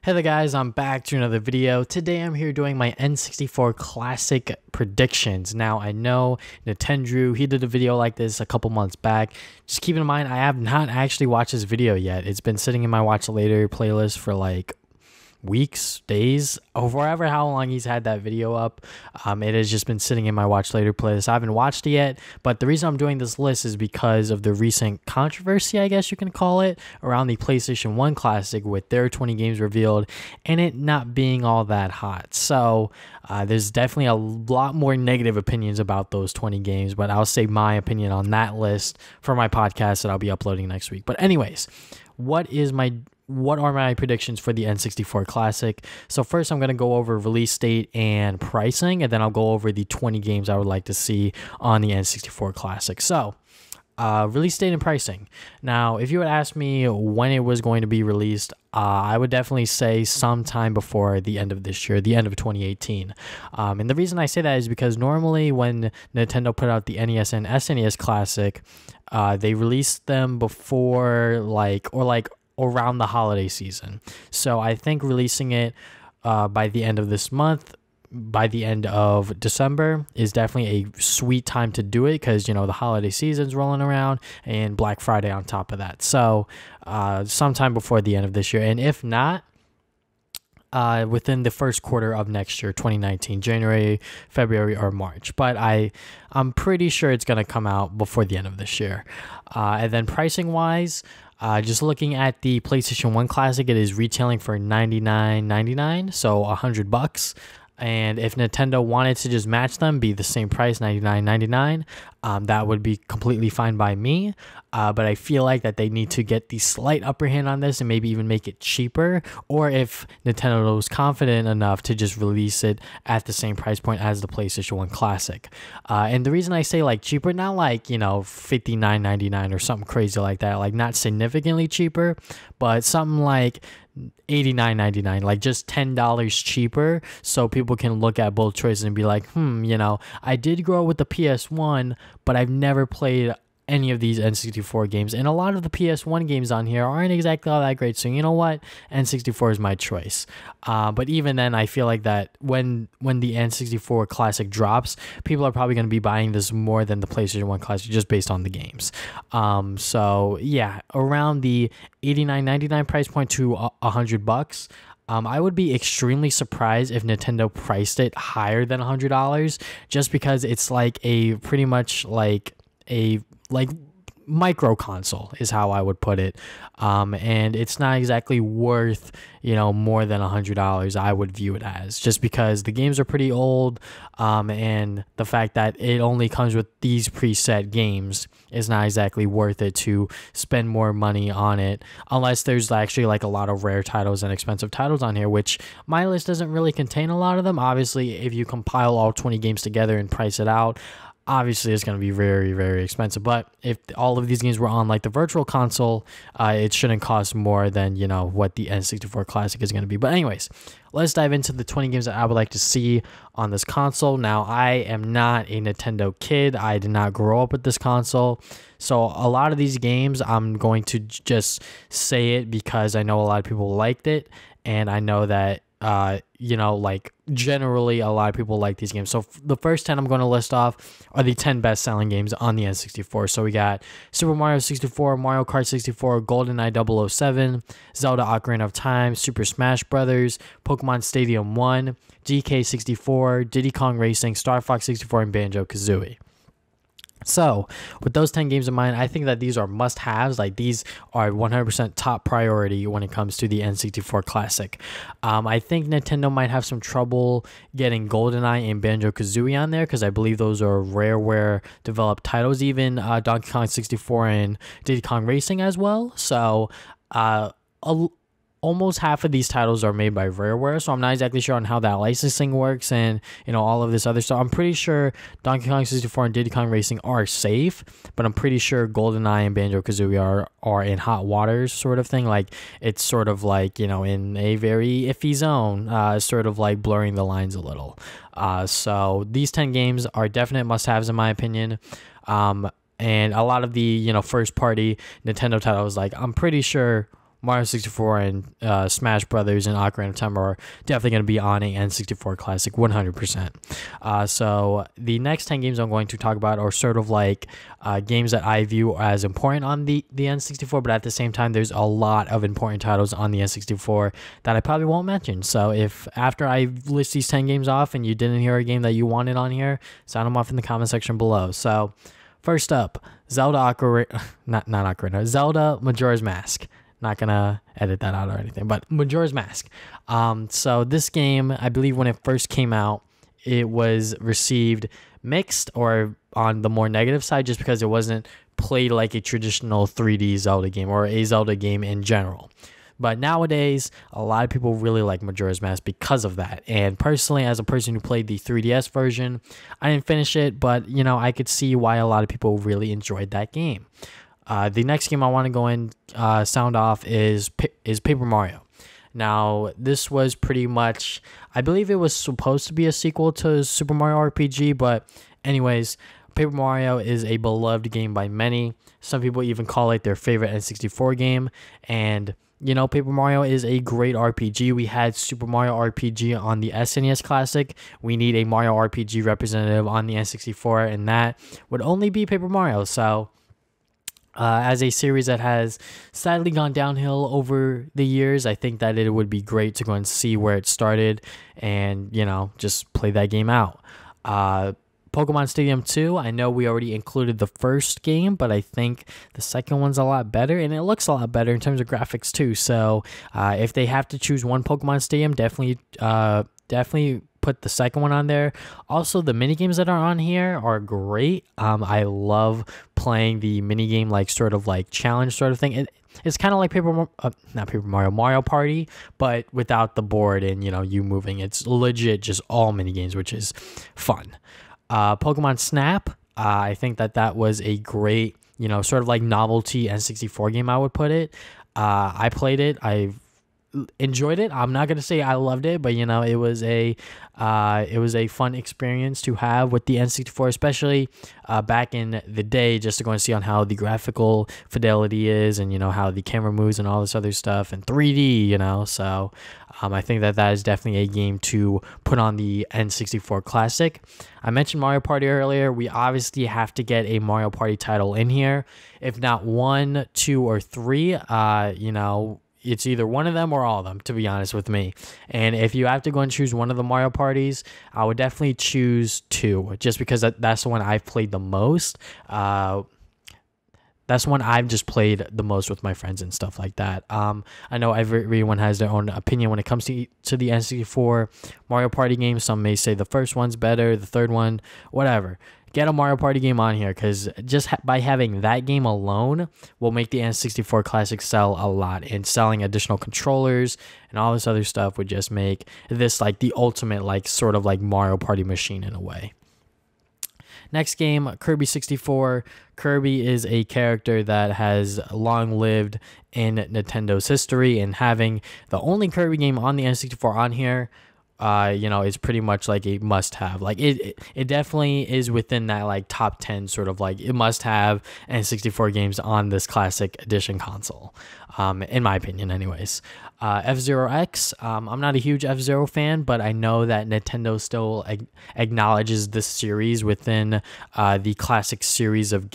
Hey there guys, I'm back to another video. Today I'm here doing my N64 Classic predictions. Now I know Nintendo, he did a video like this a couple months back. Just keep in mind, I have not actually watched this video yet. It's been sitting in my watch later playlist for like weeks, days, or wherever how long he's had that video up. It has just been sitting in my watch later playlist. I haven't watched it yet, but the reason I'm doing this list is because of the recent controversy, I guess you can call it, around the PlayStation 1 Classic with their 20 games revealed and it not being all that hot. So there's definitely a lot more negative opinions about those 20 games, but I'll save my opinion on that list for my podcast that I'll be uploading next week. But anyways, what are my predictions for the N64 Classic? So first I'm going to go over release date and pricing, and then I'll go over the 20 games I would like to see on the N64 Classic. So release date and pricing. Now, if you would ask me when it was going to be released, I would definitely say sometime before the end of this year, the end of 2018. And the reason I say that is because normally when Nintendo put out the NES and SNES Classic, they released them before around the holiday season. So I think releasing it by the end of this month, by the end of December, is definitely a sweet time to do it because, you know, the holiday season's rolling around and Black Friday on top of that. So sometime before the end of this year. And if not, within the first quarter of next year, 2019, January, February, or March. But I'm pretty sure it's going to come out before the end of this year. And then pricing wise, just looking at the PlayStation 1 Classic, it is retailing for $99.99, so $100. And if Nintendo wanted to just match them, be the same price, $99.99, that would be completely fine by me. But I feel like that they need to get the slight upper hand on this and maybe even make it cheaper. Or if Nintendo is confident enough to just release it at the same price point as the PlayStation 1 Classic. And the reason I say like cheaper, not like, you know, $59.99 or something crazy like that, like not significantly cheaper, but something like $89.99, like just $10 cheaper, so people can look at both choices and be like, you know, I did grow up with the PS1, but I've never played any of these N64 games, and a lot of the PS1 games on here aren't exactly all that great, so you know what, N64 is my choice. But even then, I feel like that when the N64 Classic drops, people are probably going to be buying this more than the PlayStation 1 Classic just based on the games. So yeah, around the $89.99 price point to $100. I would be extremely surprised if Nintendo priced it higher than $100, just because it's like a pretty much like a micro console is how I would put it. And it's not exactly worth, you know, more than $100, I would view it as, just because the games are pretty old, and the fact that it only comes with these preset games is not exactly worth it to spend more money on it, unless there's actually like a lot of rare titles and expensive titles on here, which my list doesn't really contain a lot of them. Obviously, if you compile all 20 games together and price it out, obviously it's going to be very, very expensive. But if all of these games were on like the virtual console, it shouldn't cost more than, you know, what the N64 Classic is going to be. But anyways, let's dive into the 20 games that I would like to see on this console. Now, I am not a Nintendo kid. I did not grow up with this console. So a lot of these games, I'm going to just say it because I know a lot of people liked it, and I know that you know, like generally a lot of people like these games. So the first 10 I'm going to list off are the 10 best selling games on the N64. So we got Super Mario 64, Mario Kart 64, GoldenEye 007, Zelda Ocarina of Time, Super Smash Brothers, Pokemon Stadium 1, DK64, Diddy Kong Racing, Star Fox 64, and Banjo-Kazooie. So with those 10 games in mind, I think that these are must-haves. Like, these are 100% top priority when it comes to the N64 Classic. I think Nintendo might have some trouble getting GoldenEye and Banjo-Kazooie on there, because I believe those are Rareware developed titles, even Donkey Kong 64 and Diddy Kong Racing as well. So almost half of these titles are made by Rareware, so I'm not exactly sure on how that licensing works and, you know, all of this other stuff. I'm pretty sure Donkey Kong 64 and Diddy Kong Racing are safe, but I'm pretty sure GoldenEye and Banjo-Kazooie are in hot waters sort of thing. Like, it's sort of like, you know, in a very iffy zone, sort of like blurring the lines a little. So these 10 games are definite must-haves in my opinion. And a lot of the, you know, first-party Nintendo titles, like, I'm pretty sure Mario 64 and Smash Brothers and Ocarina of Time are definitely going to be on a N64 Classic 100%. So the next 10 games I'm going to talk about are sort of like games that I view as important on the N64, but at the same time, there's a lot of important titles on the N64 that I probably won't mention. So if after I list these 10 games off and you didn't hear a game that you wanted on here, sound them off in the comment section below. So first up, Zelda Zelda Majora's Mask. Not gonna edit that out or anything, but Majora's Mask. So this game, I believe when it first came out, it was received mixed or on the more negative side just because it wasn't played like a traditional 3D Zelda game or a Zelda game in general. But nowadays, a lot of people really like Majora's Mask because of that. And personally, as a person who played the 3DS version, I didn't finish it, but you know, I could see why a lot of people really enjoyed that game. The next game I want to go in sound off is Paper Mario. Now, this was pretty much, I believe it was supposed to be a sequel to Super Mario RPG, but anyways, Paper Mario is a beloved game by many. Some people even call it their favorite N64 game, and you know, Paper Mario is a great RPG. We had Super Mario RPG on the SNES Classic. We need a Mario RPG representative on the N64, and that would only be Paper Mario. So, as a series that has sadly gone downhill over the years, I think that it would be great to go and see where it started and, you know, just play that game out. Pokemon Stadium 2, I know we already included the first game, but I think the second one's a lot better, and it looks a lot better in terms of graphics too. So if they have to choose one Pokemon Stadium, definitely put the second one on there. Also, the minigames that are on here are great. I love playing the minigame like sort of like challenge sort of thing. It's kind of like Mario Party, but without the board and, you know, you moving. It's legit just all minigames, which is fun. Pokemon Snap, I think that was a great, you know, sort of like novelty N64 game, I would put it. I played it. I enjoyed it. I'm not gonna say I loved it, but you know, it was a fun experience to have with the N64, especially back in the day, just to go and see on how the graphical fidelity is, and you know how the camera moves and all this other stuff, and 3D, you know. So I think that is definitely a game to put on the N64 Classic. I mentioned Mario Party earlier. We obviously have to get a Mario Party title in here, if not 1, 2, or 3. You know, it's either one of them or all of them, to be honest with me. And if you have to go and choose one of the Mario Parties, I would definitely choose 2, just because that's the one I've played the most. That's one I've just played the most with my friends and stuff like that. I know everyone has their own opinion when it comes to the N64 Mario Party games. Some may say the first one's better, the third one, whatever. Get a Mario Party game on here, because just by having that game alone will make the N64 Classic sell a lot, and selling additional controllers and all this other stuff would just make this like the ultimate like sort of like Mario Party machine in a way. Next game, Kirby 64. Kirby is a character that has long lived in Nintendo's history, and having the only Kirby game on the N64 on here, you know, it's pretty much like a must-have. Like it definitely is within that like top 10 sort of like it must-have N64 games on this Classic Edition console, in my opinion, anyways. F-Zero X. I'm not a huge F-Zero fan, but I know that Nintendo still acknowledges this series within the Classic series of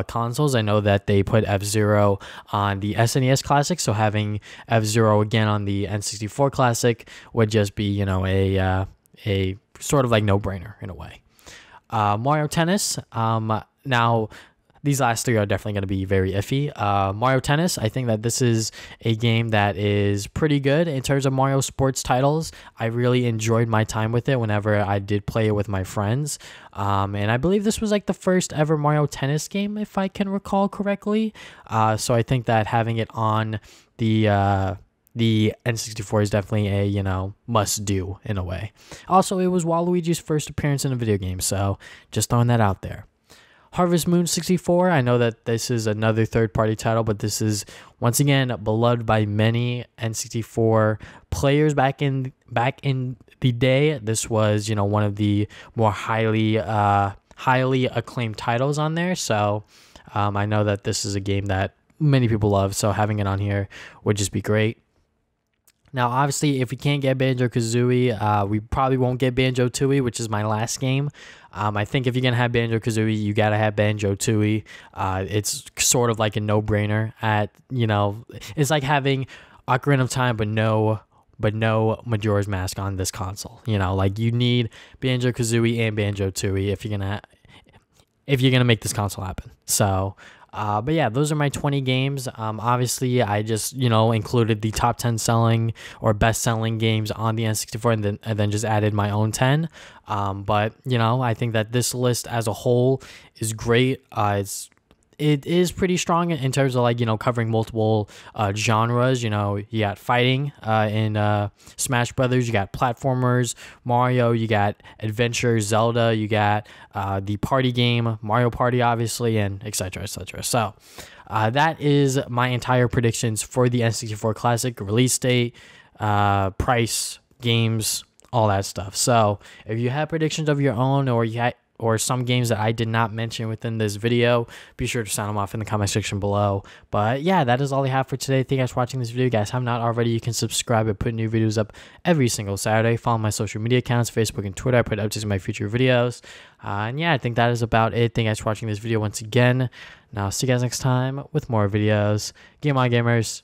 consoles. I know that they put F-Zero on the SNES Classic, so having F-Zero again on the N64 Classic would just be, you know, a sort of like no-brainer in a way. Mario Tennis. Now, these last 3 are definitely going to be very iffy. Mario Tennis, I think that this is a game that is pretty good in terms of Mario sports titles. I really enjoyed my time with it whenever I did play it with my friends. And I believe this was like the first ever Mario Tennis game, if I can recall correctly. So I think that having it on the N64 is definitely a, you know, must-do in a way. Also, it was Waluigi's first appearance in a video game, so just throwing that out there. Harvest Moon 64, I know that this is another third-party title, but this is, once again, beloved by many N64 players back in the day. This was, you know, one of the more highly acclaimed titles on there, so I know that this is a game that many people love. So having it on here would just be great. Now, obviously, if we can't get Banjo-Kazooie, we probably won't get Banjo-Tooie, which is my last game. I think if you're going to have Banjo-Kazooie, you got to have Banjo-Tooie. It's sort of like a no-brainer. It's like having Ocarina of Time, but no Majora's Mask on this console. Like you need Banjo-Kazooie and Banjo-Tooie if you're gonna make this console happen. So but yeah, those are my 20 games. Obviously I just included the top 10 selling or best selling games on the N64 and then just added my own 10. But I think that this list as a whole is great. It is pretty strong in terms of like covering multiple genres. You got fighting in Smash Brothers, you got platformers, Mario, you got adventure, Zelda, you got the party game, Mario Party, obviously, and etc. etc. So that is my entire predictions for the N64 Classic release date, price, games, all that stuff. So if you have predictions of your own, or some games that I did not mention within this video, be sure to sound them off in the comment section below. But yeah, that is all I have for today. Thank you guys for watching this video. Guys, if not already, you can subscribe and put new videos up every single Saturday. Follow my social media accounts, Facebook and Twitter. I put updates on my future videos. And yeah, I think that is about it. Thank you guys for watching this video once again. Now, see you guys next time with more videos. Game on, gamers.